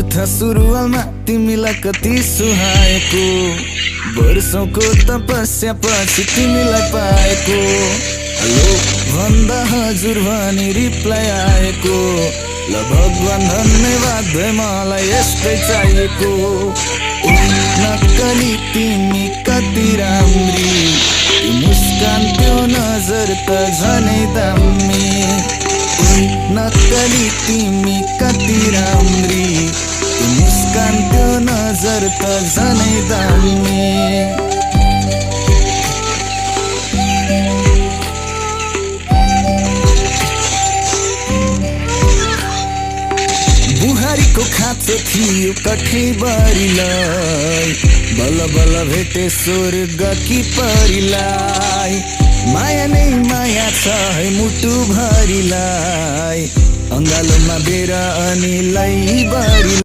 अर्थ सुरुवालमा तिमीलाई कति सुहाएको, वर्षौंको तपस्या पछि तिमीलाई पाएको। हेलो भन्दा हजुर भनी रिप्लाई आएको, ल भगवान धन्यवाद भए मलाई यस्तै चाहिएको। नक्कली तिमी कति राम्री, मुस्कान त्यो नजर त झनै दामी। नक्कली तिमी कति राम्री, मुस्कान त्यो नजर त झनै दामी। बुहारीको खाँचो थियो कठैबारीलाई, बल्ल बल्ल भेटे स्वर्ग कि परीलाई। माया नै माया छ है मुटु भरिलाई, अङ्गालोमा बेर अनि लै बारी।